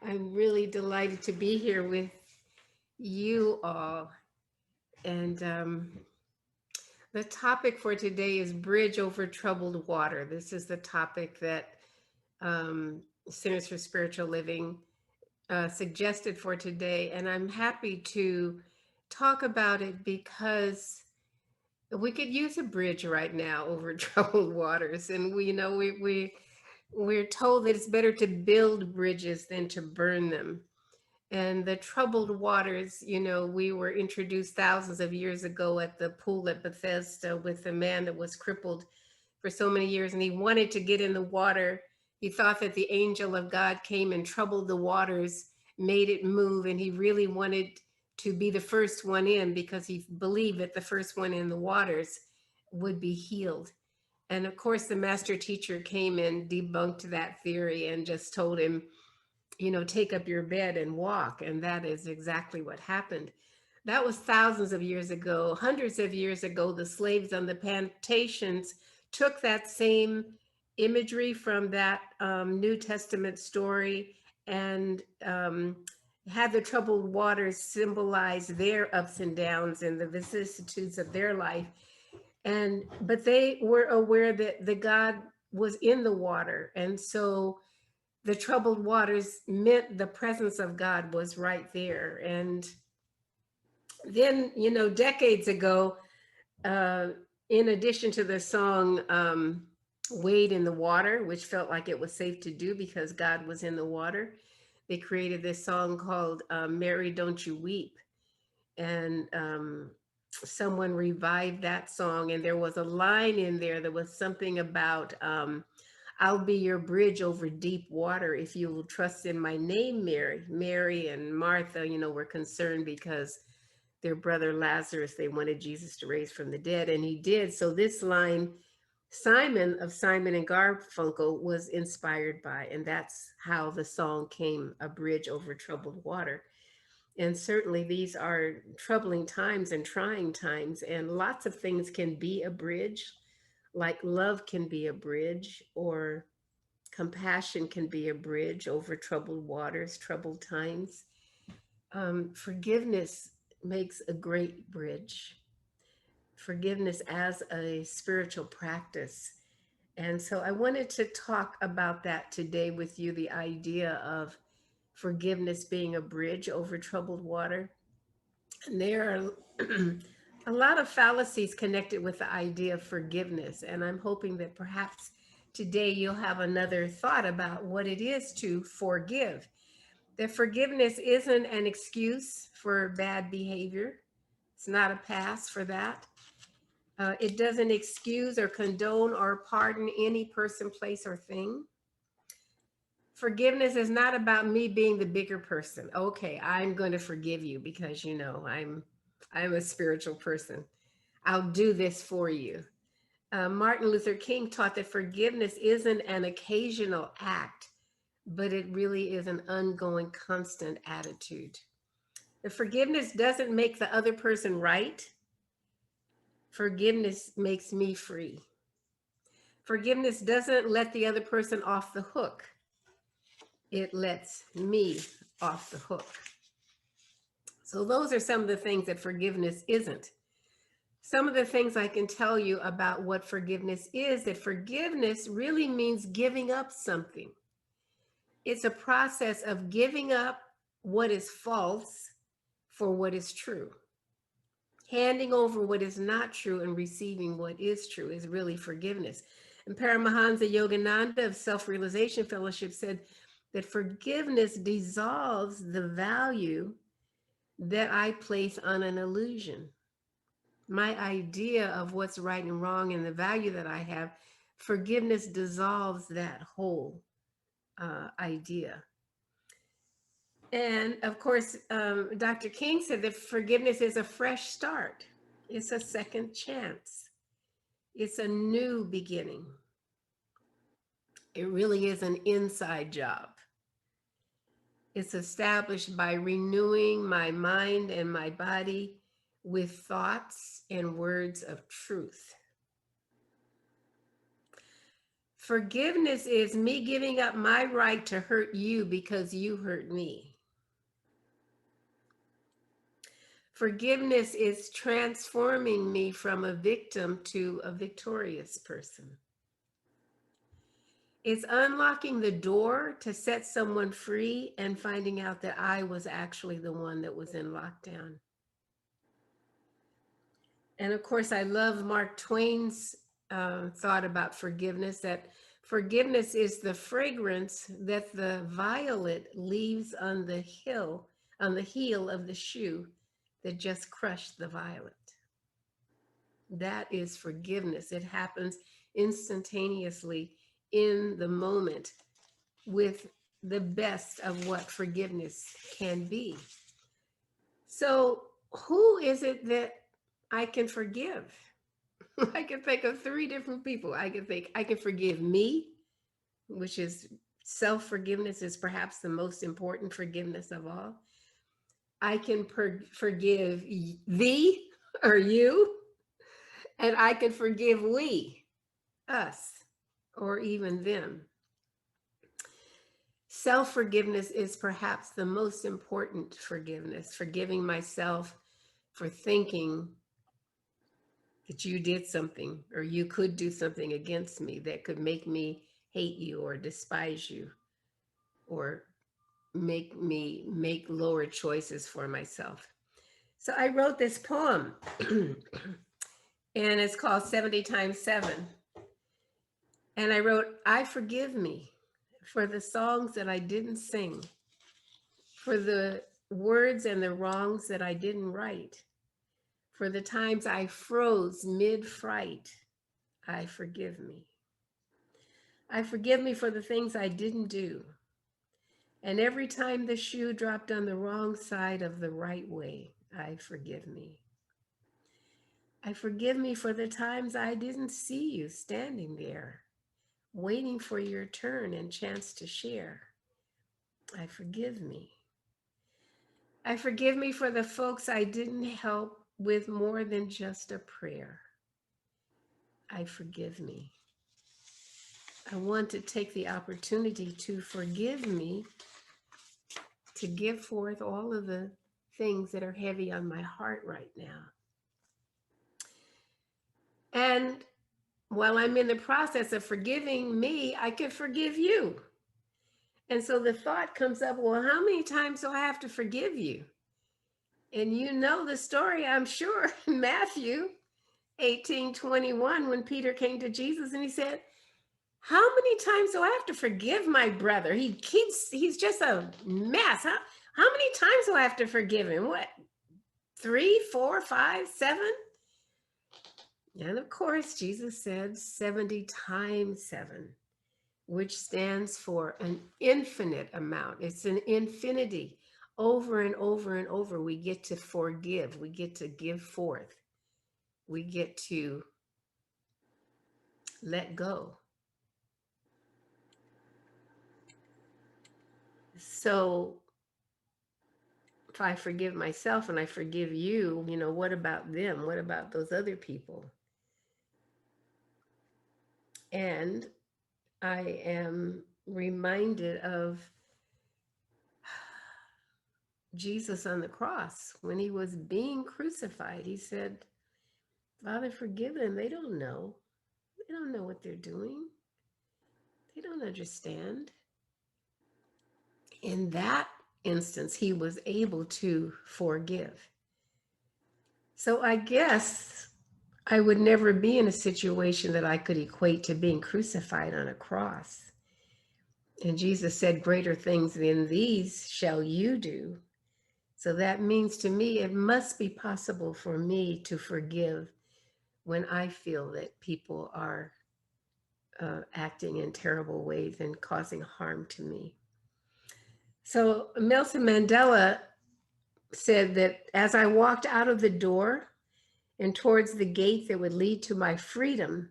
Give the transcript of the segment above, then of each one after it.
I'm really delighted to be here with you all. And the topic for today is Bridge Over Troubled Water. This is the topic that um, Centers for Spiritual Living suggested for today. And I'm happy to talk about it because we could use a bridge right now over troubled waters. And we're told that it's better to build bridges than to burn them. And the troubled waters, we were introduced thousands of years ago at the pool at Bethesda with a man that was crippled for so many years, and he wanted to get in the water. He thought that the angel of God came and troubled the waters, made it move, and he really wanted to be the first one in because he believed that the first one in the waters would be healed. And of course, the master teacher came and debunked that theory and just told him, take up your bed and walk. And that is exactly what happened. That was thousands of years ago. Hundreds of years ago, the slaves on the plantations took that same imagery from that New Testament story and had the troubled waters symbolize their ups and downs and the vicissitudes of their life. But they were aware that the God was in the water. And so the troubled waters meant the presence of God was right there. And then, decades ago, uh, in addition to the song Wade in the Water, which felt like it was safe to do because God was in the water, they created this song called Mary, Don't You Weep. And someone revived that song. And there was a line in there that was something about, I'll be your bridge over deep water if you will trust in my name, Mary. Mary and Martha, were concerned because their brother Lazarus, they wanted Jesus to raise from the dead, and he did. So this line, Simon of Simon and Garfunkel, was inspired by, and that's how the song came, A Bridge Over Troubled Water. And certainly these are troubling times and trying times, and lots of things can be a bridge, like love can be a bridge, or compassion can be a bridge over troubled waters, troubled times. Forgiveness makes a great bridge. Forgiveness as a spiritual practice. And so I wanted to talk about that today with you, the idea of forgiveness being a bridge over troubled water. And there are a lot of fallacies connected with the idea of forgiveness. And I'm hoping that perhaps today you'll have another thought about what it is to forgive. That forgiveness isn't an excuse for bad behavior. It's not a pass for that. It doesn't excuse or condone or pardon any person, place, or thing. Forgiveness is not about me being the bigger person. Okay, I'm going to forgive you because I'm a spiritual person. I'll do this for you. Martin Luther King taught that forgiveness isn't an occasional act, but it really is an ongoing, constant attitude. The forgiveness doesn't make the other person right. Forgiveness makes me free. Forgiveness doesn't let the other person off the hook. It lets me off the hook. So those are some of the things that forgiveness isn't. Some of the things I can tell you about what forgiveness is, that forgiveness really means giving up something. It's a process of giving up what is false for what is true. Handing over what is not true and receiving what is true is really forgiveness. And Paramahansa Yogananda of Self-Realization Fellowship said that forgiveness dissolves the value that I place on an illusion. My idea of what's right and wrong and the value that I have, forgiveness dissolves that whole idea. And of course, Dr. King said that forgiveness is a fresh start. It's a second chance. It's a new beginning. It really is an inside job. It's established by renewing my mind and my body with thoughts and words of truth. Forgiveness is me giving up my right to hurt you because you hurt me. Forgiveness is transforming me from a victim to a victorious person. It's unlocking the door to set someone free and finding out that I was actually the one that was in lockdown. And of course, I love Mark Twain's thought about forgiveness, that forgiveness is the fragrance that the violet leaves on the heel of the shoe that just crushed the violet. That is forgiveness. It happens instantaneously in the moment with the best of what forgiveness can be. So, who is it that I can forgive? I can think of three different people. I can forgive me, which is self-forgiveness is perhaps the most important forgiveness of all. I can forgive thee or you, and I can forgive we, us, or even them. Self-forgiveness is perhaps the most important forgiveness, forgiving myself for thinking that you did something or you could do something against me that could make me hate you or despise you or make me make lower choices for myself. So I wrote this poem and it's called 70 times 7. And I wrote, I forgive me for the songs that I didn't sing, for the words and the wrongs that I didn't write, for the times I froze mid-fright. I forgive me. I forgive me for the things I didn't do. And every time the shoe dropped on the wrong side of the right way, I forgive me. I forgive me for the times I didn't see you standing there, waiting for your turn and chance to share. I forgive me. I forgive me for the folks I didn't help with more than just a prayer. I forgive me. I want to take the opportunity to forgive me, to give forth all of the things that are heavy on my heart right now. And while I'm in the process of forgiving me, I can forgive you. And so the thought comes up, well, how many times do I have to forgive you? And you know the story, I'm sure, Matthew 18:21, when Peter came to Jesus and he said, how many times do I have to forgive my brother? He's just a mess. How many times do I have to forgive him? What, 3, 4, 5, 7? And of course, Jesus said 70 times 7, which stands for an infinite amount. It's an infinity. Over and over and over, we get to forgive. We get to give forth. We get to let go. So if I forgive myself and I forgive you, what about them? What about those other people? And I am reminded of Jesus on the cross when he was being crucified. He said, Father, forgive them. They don't know. They don't know what they're doing. They don't understand. In that instance, he was able to forgive. So I guess I would never be in a situation that I could equate to being crucified on a cross. And Jesus said, greater things than these shall you do. So that means to me, it must be possible for me to forgive when I feel that people are acting in terrible ways and causing harm to me. So Nelson Mandela said that as I walked out of the door and towards the gate that would lead to my freedom,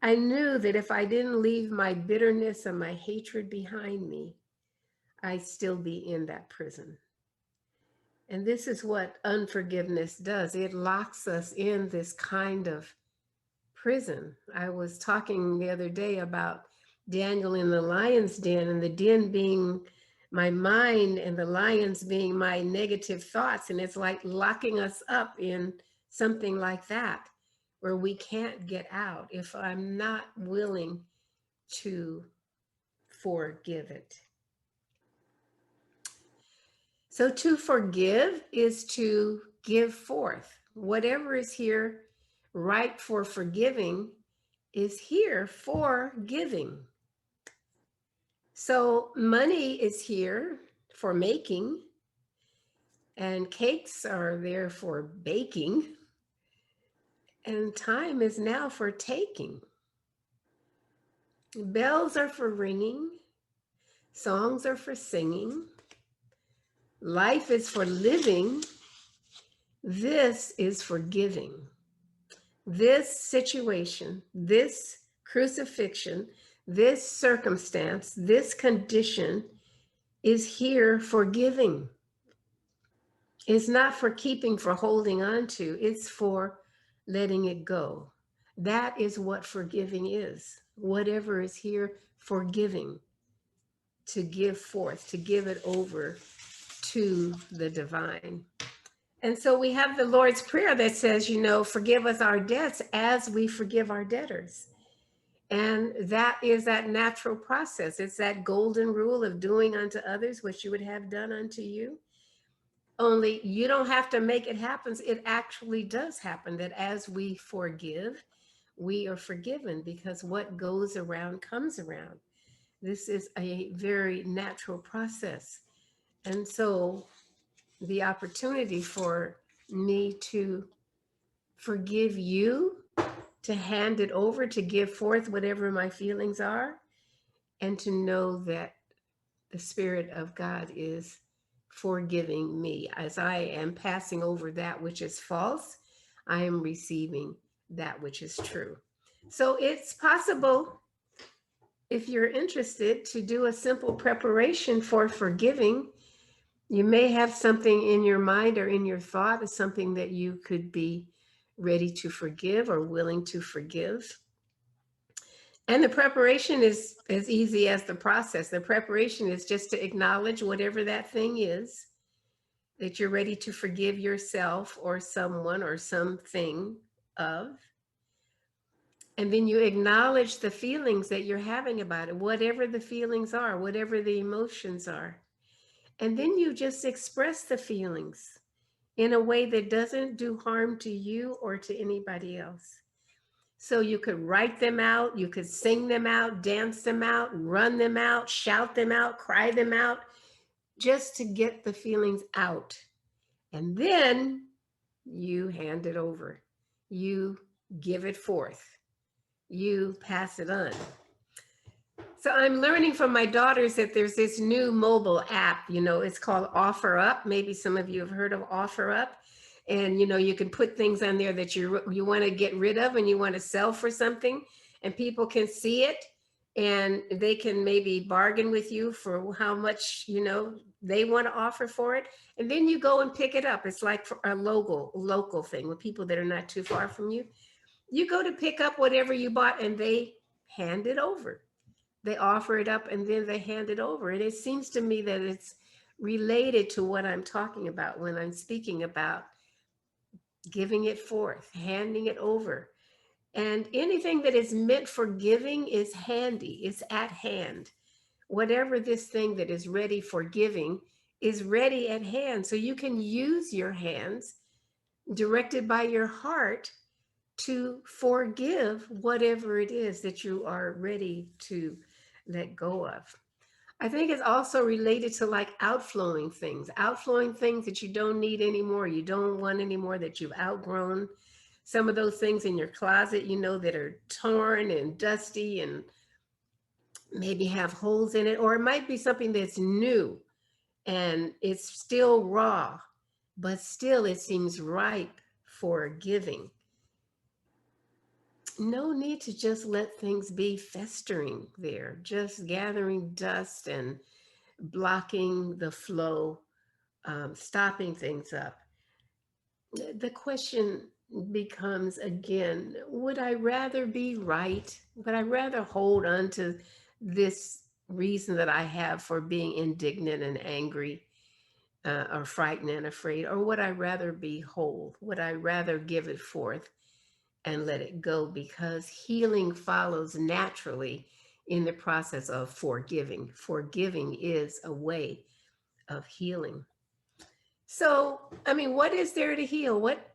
I knew that if I didn't leave my bitterness and my hatred behind me, I'd still be in that prison. And this is what unforgiveness does. It locks us in this kind of prison. I was talking the other day about Daniel in the lion's den, and the den being my mind and the lions being my negative thoughts. And it's like locking us up in something like that, where we can't get out if I'm not willing to forgive it. So to forgive is to give forth. Whatever is here right for forgiving is here for giving. So money is here for making, and cakes are there for baking, and time is now for taking. Bells are for ringing, songs are for singing, life is for living, this is for giving. This situation, this crucifixion, this circumstance, this condition is here for giving. It's not for keeping, for holding on to, it's for letting it go. That is what forgiving is. Whatever is here for giving, to give forth, to give it over to the divine. And so we have the Lord's Prayer that says, forgive us our debts as we forgive our debtors. And that is that natural process. It's that golden rule of doing unto others what you would have done unto you. Only you don't have to make it happen. It actually does happen that as we forgive, we are forgiven, because what goes around comes around. This is a very natural process. And so the opportunity for me to forgive you, to hand it over, to give forth whatever my feelings are, and to know that the Spirit of God is forgiving me. As I am passing over that which is false, I am receiving that which is true. So it's possible, if you're interested, to do a simple preparation for forgiving. You may have something in your mind or in your thought as something that you could be ready to forgive or willing to forgive. And the preparation is as easy as the process. The preparation is just to acknowledge whatever that thing is that you're ready to forgive yourself or someone or something of. And then you acknowledge the feelings that you're having about it, whatever the feelings are, whatever the emotions are. And then you just express the feelings in a way that doesn't do harm to you or to anybody else. So you could write them out, you could sing them out, dance them out, run them out, shout them out, cry them out, just to get the feelings out. And then you hand it over. You give it forth. You pass it on. So I'm learning from my daughters that there's this new mobile app, it's called Offer Up. Maybe some of you have heard of Offer Up. And, you can put things on there that you want to get rid of and you want to sell for something, and people can see it and they can maybe bargain with you for how much, they want to offer for it. And then you go and pick it up. It's like for a local thing with people that are not too far from you. You go to pick up whatever you bought and they hand it over. They offer it up and then they hand it over. And it seems to me that it's related to what I'm talking about when I'm speaking about giving it forth, handing it over. And anything that is meant for giving is handy, it's at hand. Whatever this thing that is ready for giving is ready at hand. So you can use your hands, directed by your heart, to forgive whatever it is that you are ready to let go of. I think it's also related to like outflowing things that you don't need anymore, you don't want anymore, that you've outgrown. Some of those things in your closet, that are torn and dusty and maybe have holes in it, or it might be something that's new and it's still raw, but still it seems ripe for giving. No need to just let things be festering there, just gathering dust and blocking the flow, stopping things up. The question becomes again, would I rather be right? Would I rather hold on to this reason that I have for being indignant and angry, or frightened and afraid? Or would I rather be whole? Would I rather give it forth and let it go? Because healing follows naturally in the process of forgiving. Forgiving is a way of healing. So, I mean, what is there to heal? What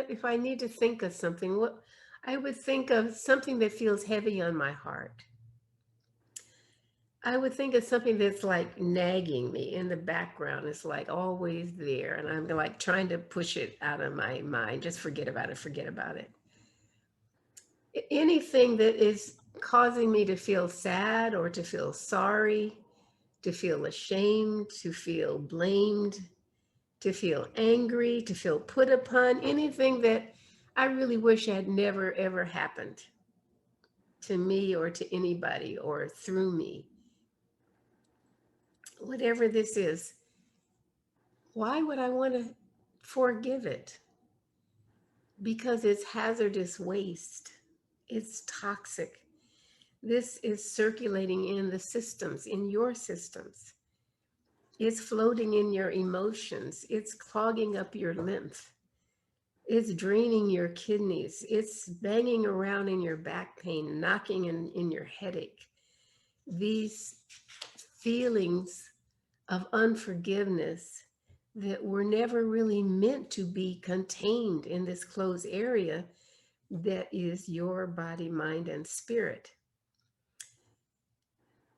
if I need to think of something? What I would think of something that feels heavy on my heart. I would think of something that's like nagging me in the background. It's like always there, and I'm like trying to push it out of my mind. Just forget about it, forget about it. Anything that is causing me to feel sad or to feel sorry, to feel ashamed, to feel blamed, to feel angry, to feel put upon, anything that I really wish had never ever happened to me or to anybody or through me. Whatever this is, why would I want to forgive it? Because it's hazardous waste. It's toxic. This is circulating in the systems, in your systems. It's floating in your emotions. It's clogging up your lymph. It's draining your kidneys. It's banging around in your back pain, knocking in your headache. These feelings of unforgiveness that were never really meant to be contained in this closed area that is your body, mind, and spirit.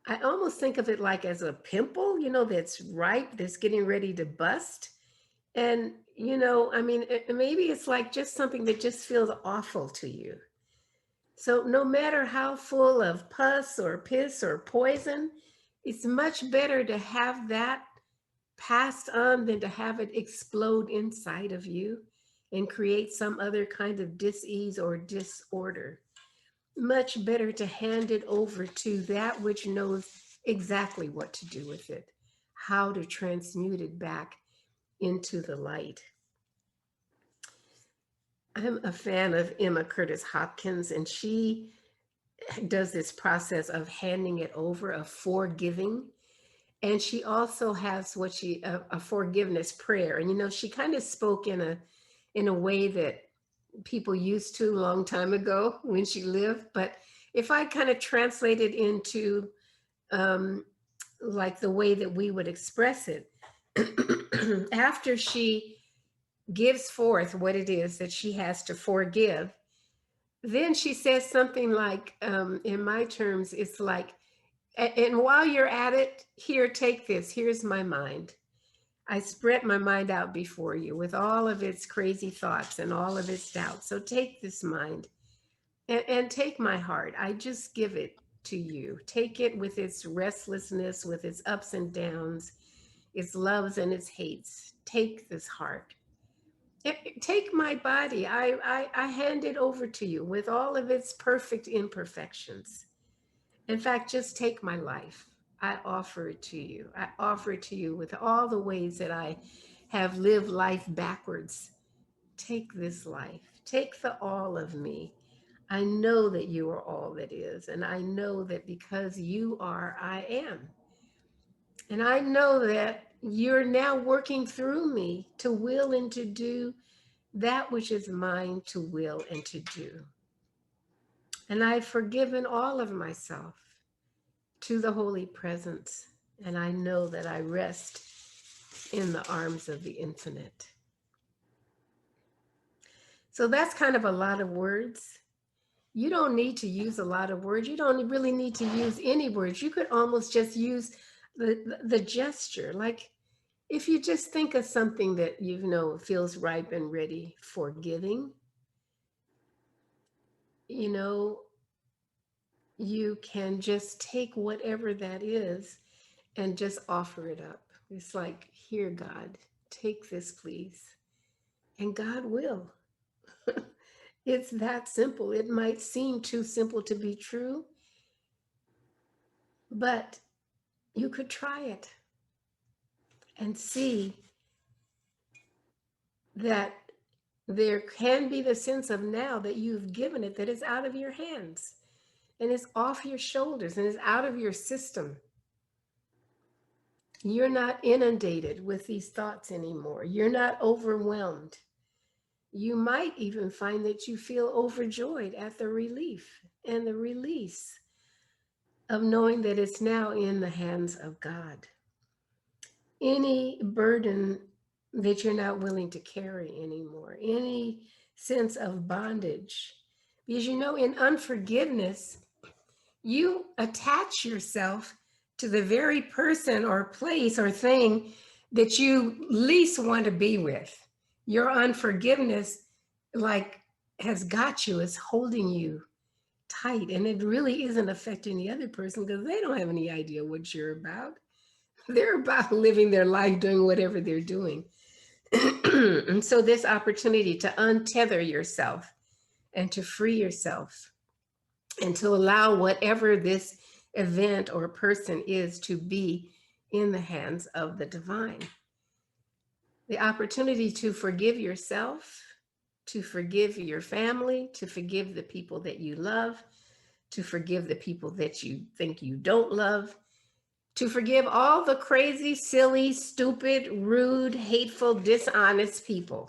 I almost think of it like as a pimple, that's ripe, that's getting ready to bust. And, I mean, maybe it's like just something that just feels awful to you. So, no matter how full of pus or piss or poison, it's much better to have that passed on than to have it explode inside of you and create some other kind of dis-ease or disorder. Much better to hand it over to that which knows exactly what to do with it, how to transmute it back into the light. I'm a fan of Emma Curtis Hopkins, and she does this process of handing it over, of forgiving. And she also has what a forgiveness prayer. And she kind of spoke in a way that people used to a long time ago when she lived. But if I kind of translate it into um, like the way that we would express it, after she gives forth what it is that she has to forgive, then she says something like, in my terms, it's like, and while you're at it, here, take this. Here's my mind. I spread my mind out before you with all of its crazy thoughts and all of its doubts. So take this mind and take my heart. I just give it to you. Take it with its restlessness, with its ups and downs, its loves and its hates. Take this heart. Take my body. I hand it over to you with all of its perfect imperfections. In fact, just take my life. I offer it to you. I offer it to you with all the ways that I have lived life backwards. Take this life. Take the all of me. I know that you are all that is. And I know that because you are, I am. And I know that you're now working through me to will and to do that which is mine to will and to do. And I've forgiven all of myself to the holy presence. And I know that I rest in the arms of the infinite. So that's kind of a lot of words. You don't need to use a lot of words. You don't really need to use any words. You could almost just use the gesture. Like if you just think of something that feels ripe and ready for giving, you know, you can just take whatever that is and just offer it up. It's like, here, God, take this, please. And God will. It's that simple. It might seem too simple to be true, but you could try it and see that there can be the sense of now that you've given it, that it's out of your hands and it's off your shoulders and it's out of your system. You're not inundated with these thoughts anymore. You're not overwhelmed. You might even find that you feel overjoyed at the relief and the release of knowing that it's now in the hands of God. Any burden that you're not willing to carry anymore, any sense of bondage. Because you know, in unforgiveness, you attach yourself to the very person or place or thing that you least want to be with. Your unforgiveness, like, has got you, is holding you tight, and it really isn't affecting the other person because they don't have any idea what you're about. They're about living their life, doing whatever they're doing. And so this opportunity to untether yourself and to free yourself and to allow whatever this event or person is to be in the hands of the divine. The opportunity to forgive yourself, to forgive your family, to forgive the people that you love, to forgive the people that you think you don't love, to forgive all the crazy, silly, stupid, rude, hateful, dishonest people.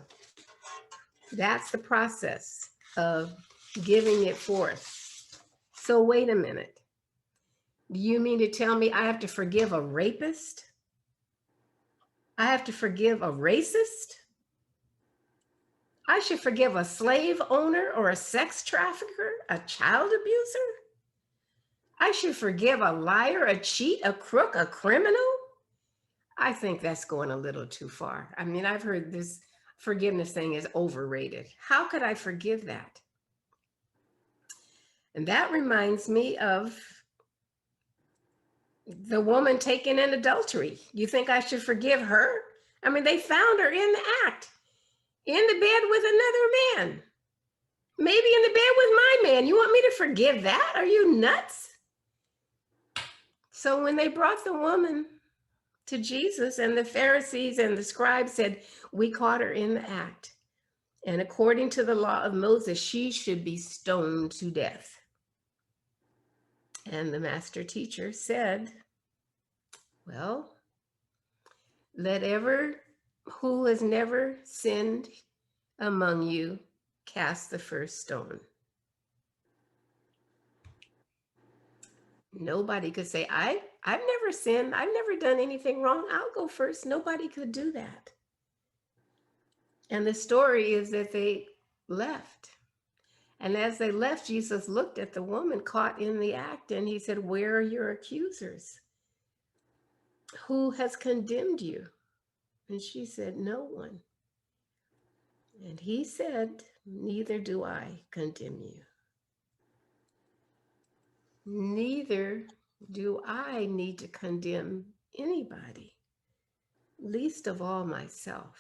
That's the process of giving it forth. So wait a minute. Do you mean to tell me I have to forgive a rapist? I have to forgive a racist? I should forgive a slave owner or a sex trafficker, a child abuser? I should forgive a liar, a cheat, a crook, a criminal? I think that's going a little too far. I mean, I've heard this forgiveness thing is overrated. How could I forgive that? And that reminds me of the woman taken in adultery. You think I should forgive her? I mean, they found her in the act, in the bed with another man, maybe in the bed with my man. You want me to forgive that? Are you nuts? So when they brought the woman to Jesus, and the Pharisees and the scribes said, we caught her in the act, and according to the law of Moses, she should be stoned to death. And the master teacher said, well, let ever who has never sinned among you cast the first stone. Nobody could say, I've never sinned. I've never done anything wrong. I'll go first. Nobody could do that. And the story is that they left. And as they left, Jesus looked at the woman caught in the act, and he said, where are your accusers? Who has condemned you? And she said, no one. And he said, neither do I condemn you. Neither do I need to condemn anybody, least of all myself.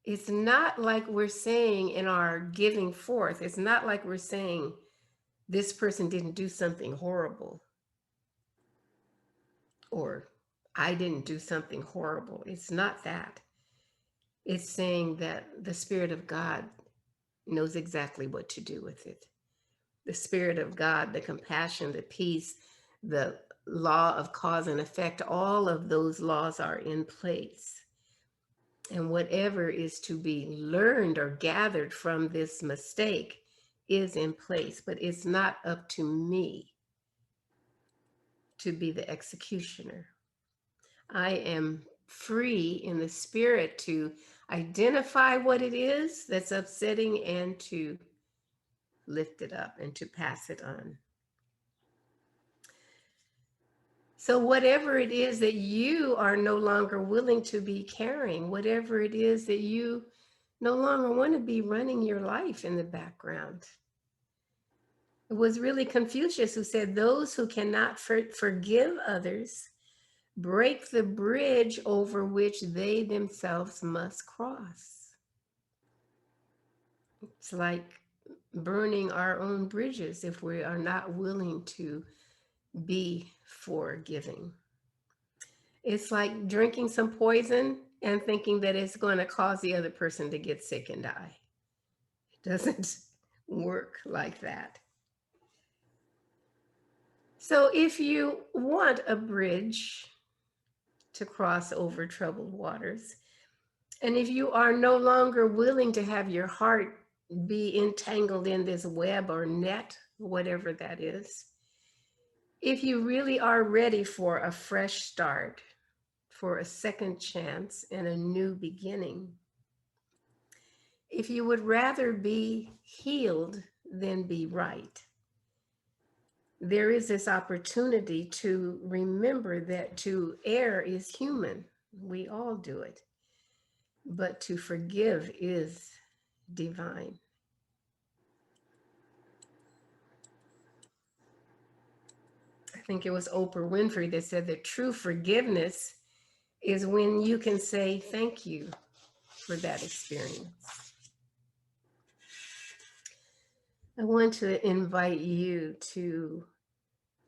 It's not like we're saying in our giving forth, it's not like we're saying this person didn't do something horrible or I didn't do something horrible. It's not that. It's saying that the Spirit of God knows exactly what to do with it. The Spirit of God, the compassion, the peace, the law of cause and effect, all of those laws are in place. And whatever is to be learned or gathered from this mistake is in place, but it's not up to me to be the executioner. I am free in the spirit to identify what it is that's upsetting and to lift it up and to pass it on. So whatever it is that you are no longer willing to be carrying, whatever it is that you no longer want to be running your life in the background. It was really Confucius who said, those who cannot forgive others break the bridge over which they themselves must cross. It's like burning our own bridges if we are not willing to be forgiving. It's like drinking some poison and thinking that it's going to cause the other person to get sick and die. It doesn't work like that. So if you want a bridge to cross over troubled waters, and if you are no longer willing to have your heart be entangled in this web or net, whatever that is, if you really are ready for a fresh start, for a second chance and a new beginning, if you would rather be healed than be right, there is this opportunity to remember that to err is human. We all do it. But to forgive is divine. I think it was Oprah Winfrey that said that true forgiveness is when you can say thank you for that experience. I want to invite you to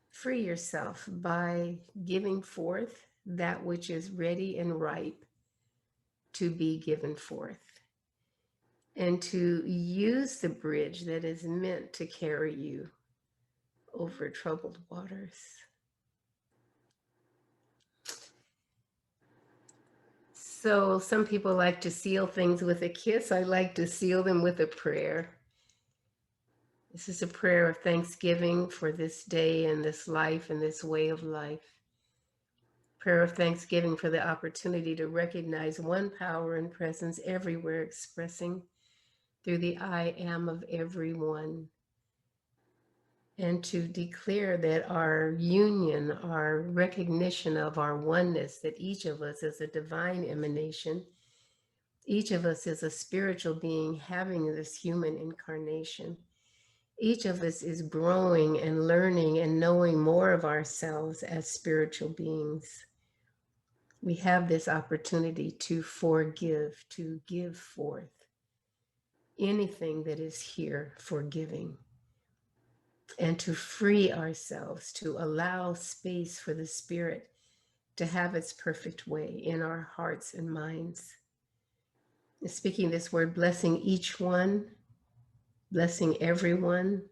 free yourself by giving forth that which is ready and ripe to be given forth, and to use the bridge that is meant to carry you over troubled waters. So some people like to seal things with a kiss. I like to seal them with a prayer. This is a prayer of thanksgiving for this day and this life and this way of life. Prayer of thanksgiving for the opportunity to recognize one power and presence everywhere, expressing through the I am of everyone. And to declare that our union, our recognition of our oneness, that each of us is a divine emanation. Each of us is a spiritual being having this human incarnation. Each of us is growing and learning and knowing more of ourselves as spiritual beings. We have this opportunity to forgive, to give forth anything that is here for giving, and to free ourselves, to allow space for the Spirit to have its perfect way in our hearts and minds. Speaking this word, blessing each one, blessing everyone,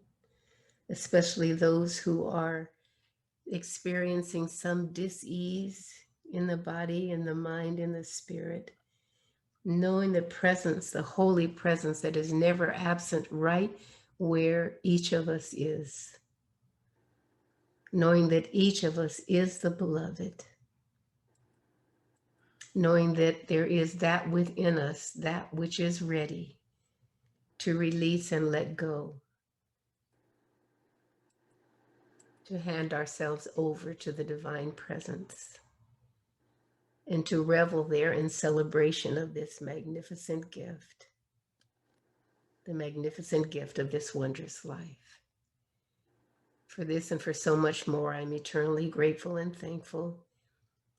especially those who are experiencing some dis-ease in the body, in the mind, in the spirit, knowing the presence, the holy presence that is never absent right where each of us is, knowing that each of us is the beloved, knowing that there is that within us, that which is ready to release and let go, to hand ourselves over to the divine presence, and to revel there in celebration of this magnificent gift, the magnificent gift of this wondrous life. For this and for so much more, I'm eternally grateful and thankful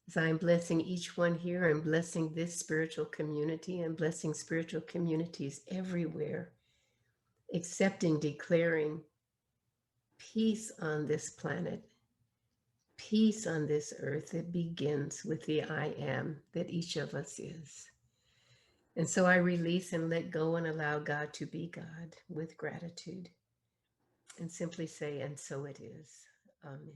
as I'm blessing each one here and blessing this spiritual community and blessing spiritual communities everywhere, accepting, declaring peace on this planet, peace on this earth that begins with the I am that each of us is. And so I release and let go and allow God to be God with gratitude and simply say, and so it is. Amen.